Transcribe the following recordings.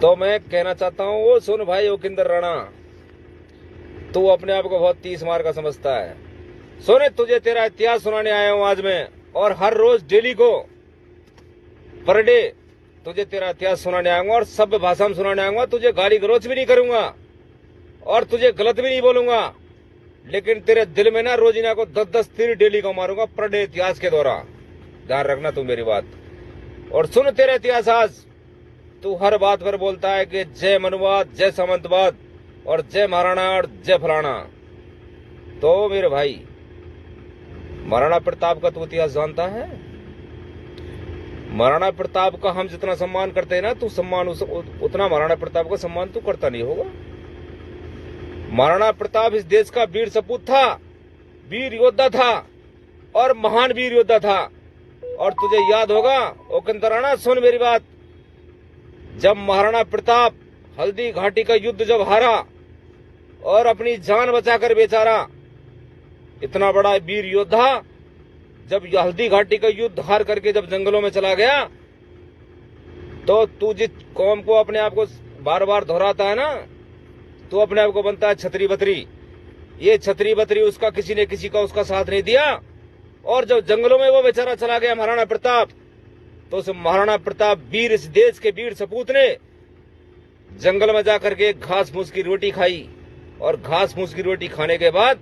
तो मैं कहना चाहता हूँ, वो सुन भाई योगिंदर राणा, तू अपने आप को बहुत 30 मार का समझता है। सुने, तुझे तेरा इतिहास सुनाने आया हूँ आज मैं, और हर रोज डेली को पर डे तुझे तेरा इतिहास सुनाने आऊंगा और सभ्य भाषा में सुनाने आऊंगा। तुझे गाली गलौज भी नहीं करूंगा और तुझे गलत भी नहीं बोलूंगा, लेकिन तेरे दिल में ना रोजीना को 10-10 तीर डेली को मारूंगा पर डे इतिहास के द्वारा। ध्यान रखना तू मेरी बात। और सुन तेरा इतिहास आज, तू हर बात पर बोलता है कि जय मनुवाद, जय सामंतवाद और जय महाराणा और जय फलाना। तो मेरे भाई, महाराणा प्रताप का तू इतिहास जानता है? महाराणा प्रताप का हम जितना सम्मान करते हैं ना, तू सम्मान उतना महाराणा प्रताप का सम्मान तू करता नहीं होगा। महाराणा प्रताप इस देश का वीर सपूत था, वीर योद्धा था और महान वीर योद्धा था। और तुझे याद होगा योगिंदर राणा, सुन मेरी बात, जब महाराणा प्रताप हल्दी घाटी का युद्ध जब हारा और अपनी जान बचाकर बेचारा इतना बड़ा वीर योद्धा जब हल्दी घाटी का युद्ध हार करके जब जंगलों में चला गया, तो तू जिस कौम को अपने आप को बार बार दोहराता है ना, तू अपने आप को बनता है छतरी बतरी। ये छतरी बतरी उसका किसी ने किसी का उसका साथ नहीं दिया। और जब जंगलों में वो बेचारा चला गया महाराणा प्रताप, तो उस महाराणा प्रताप वीर, इस देश के वीर सपूत ने जंगल में जाकर के घास फूस की रोटी खाई और घास फूस की रोटी खाने के बाद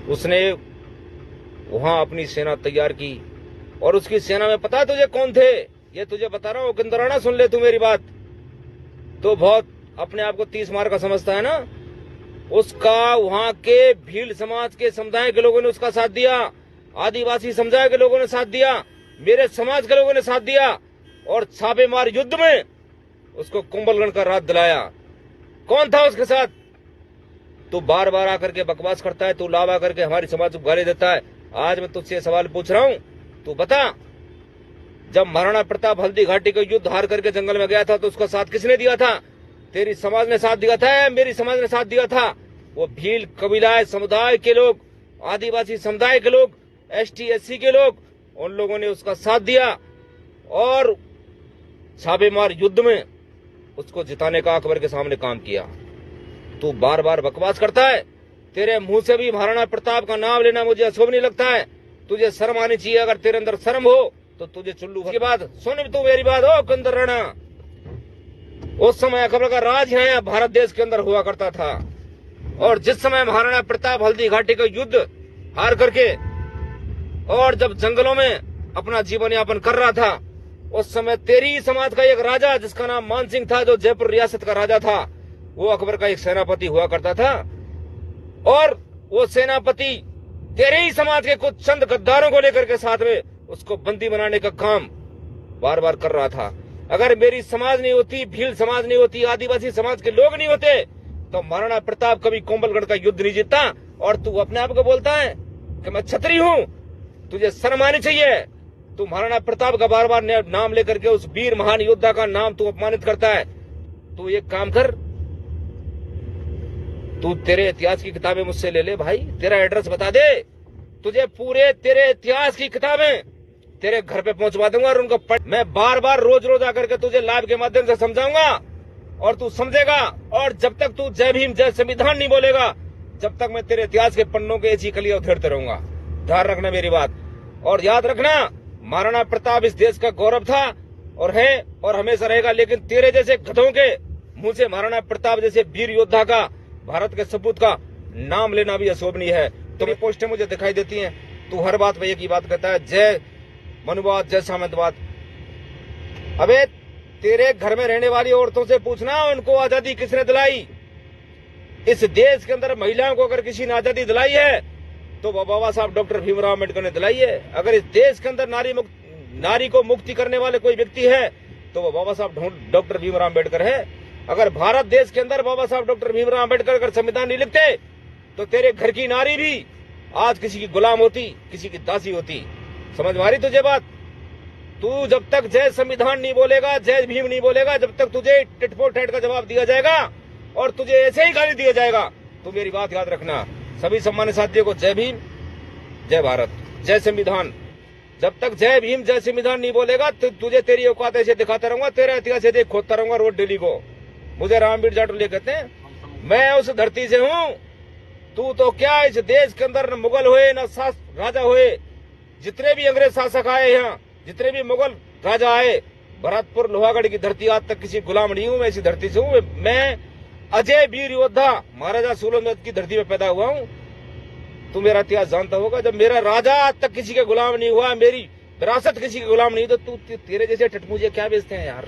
उसने वहां अपनी सेना तैयार की। और उसकी सेना में पता तुझे कौन थे? ये तुझे बता रहा हूं योगिंदर राणा, सुन ले तू मेरी बात। तो बहुत अपने आप को 30 मार का समझता है ना, उसका वहां के भील समाज के समुदाय के लोगों ने उसका साथ दिया, आदिवासी समुदाय के लोगों ने साथ दिया, मेरे समाज के लोगों ने साथ दिया और छापेमार युद्ध में उसको कुंभलगढ़ का राज दिलाया। कौन था उसके साथ? तू बार बार आकर के बकवास करता है, तू लाभ आकर के हमारी समाज को गाली देता है। आज मैं तुझसे सवाल पूछ रहा हूं, तू बता, जब महाराणा प्रताप हल्दी घाटी का युद्ध हार करके जंगल में गया था तो उसका साथ किसने दिया था? तेरी समाज ने साथ दिया था या मेरी समाज ने साथ दिया था? वो भील कबीला समुदाय के लोग, आदिवासी समुदाय के लोग, ST SC के लोग, उन लोगों ने उसका साथ दिया और छापेमार युद्ध में उसको जिताने का अकबर के सामने काम किया। तू बार बार बकवास करता है, तेरे मुंह से भी महाराणा प्रताप का नाम लेना मुझे अशुभ नहीं लगता है। तुझे शर्म आनी चाहिए। अगर तेरे अंदर शर्म हो तो तुझे चुल्लू की बात सुन। तू मेरी बात हो योगिंदर राणा, उस समय अकबर का राज यहाँ भारत देश के अंदर हुआ करता था। और जिस समय महाराणा प्रताप हल्दी घाटी का युद्ध हार करके और जब जंगलों में अपना जीवन यापन कर रहा था, उस समय तेरी समाज का एक राजा जिसका नाम मानसिंह था, जो जयपुर रियासत का राजा था, वो अकबर का एक सेनापति हुआ करता था। और वो सेनापति तेरे ही समाज के कुछ चंद गद्दारों को लेकर के साथ में उसको बंदी बनाने का काम बार बार कर रहा था। अगर मेरी समाज नहीं होती, भील समाज नहीं होती, आदिवासी समाज के लोग नहीं होते, तो महाराणा प्रताप कभी कुंभलगढ़ का युद्ध नहीं जीतता। और तू अपने आप को बोलता है कि मैं छतरी हूं। तुझे शर्म आनी चाहिए। तू महाराणा प्रताप का बार बार नाम लेकर के उस वीर महान योद्धा का नाम तू अपमानित करता है। तू एक काम कर, तू तेरे इतिहास की किताबें मुझसे ले ले भाई, तेरा एड्रेस बता दे, तुझे पूरे तेरे इतिहास की किताबें तेरे घर पे पहुंचवा दूंगा और उनको मैं बार बार रोज रोज आकर के तुझे लाइव के माध्यम से समझाऊंगा और तू समझेगा। और जब तक तू जय भीम जय संविधान नहीं बोलेगा, जब तक मैं तेरे इतिहास के पन्नों के ऐसी कलियां उधेड़ते रहूंगा। ध्यान रखना मेरी बात। और याद रखना, महाराणा प्रताप इस देश का गौरव था और है और हमेशा रहेगा। लेकिन तेरे जैसे गधों के मुंह से महाराणा प्रताप जैसे वीर योद्धा का, भारत के सपूत का नाम लेना भी अशोभनीय है। तेरी पोस्टें मुझे दिखाई देती हैं, तू हर बात पे एक ही बात कहता है, जय मनुवाद, जय सामंतवाद। अबे तेरे घर में रहने वाली औरतों से पूछना, उनको आजादी किसने दिलाई? इस देश के अंदर महिलाओं को अगर किसी ने आजादी दिलाई है तो वो बाबा साहब डॉक्टर भीमराव अम्बेडकर ने दिलाई है। अगर इस देश के अंदर नारी को मुक्ति करने वाले कोई व्यक्ति है तो वो बाबा साहब डॉक्टर भीमराव अम्बेडकर है। अगर भारत देश के अंदर बाबा साहब डॉक्टर भीमराव अम्बेडकर अगर संविधान नहीं लिखते तो तेरे घर की नारी भी आज किसी की गुलाम होती, किसी की दासी होती। समझ मारी तुझे बात? तू जब तक जय संविधान नहीं बोलेगा, जय भीम नहीं बोलेगा, जब तक तुझे टिट फॉर टैट का जवाब दिया जाएगा और तुझे ऐसे ही गाली दिया जाएगा। तो मेरी बात याद रखना। सभी सम्मानित साथियों को जय भीम, जय भारत, जय संविधान। जब तक जय भीम जय संविधान नहीं बोलेगा तो तुझे तेरी औकात ऐसे दिखाता रहूंगा, तेरा इतिहास ऐसे खोदता रहूंगा रोड डेली को। मुझे रामवीर जाटोले कहते हैं, मैं उस धरती से हूं। तू तो क्या, इस देश के अंदर न मुगल हुए न राजा हुए, जितने भी अंग्रेज शासक आए यहाँ, जितने भी मुगल राजा आए, भरतपुर लोहागढ़ की धरती आज तक किसी गुलाम नहीं हूं। मैं इसी धरती से हूं। मैं अजय वीर योद्धा महाराजा सूरजमल की धरती में पैदा हुआ हूं। तू मेरा इतिहास जानता होगा, जब मेरा राजा आज तक किसी के गुलाम नहीं हुआ, मेरी विरासत किसी के गुलाम नहीं, तो तू तेरे जैसे टटमुझे क्या बेचते हैं यार।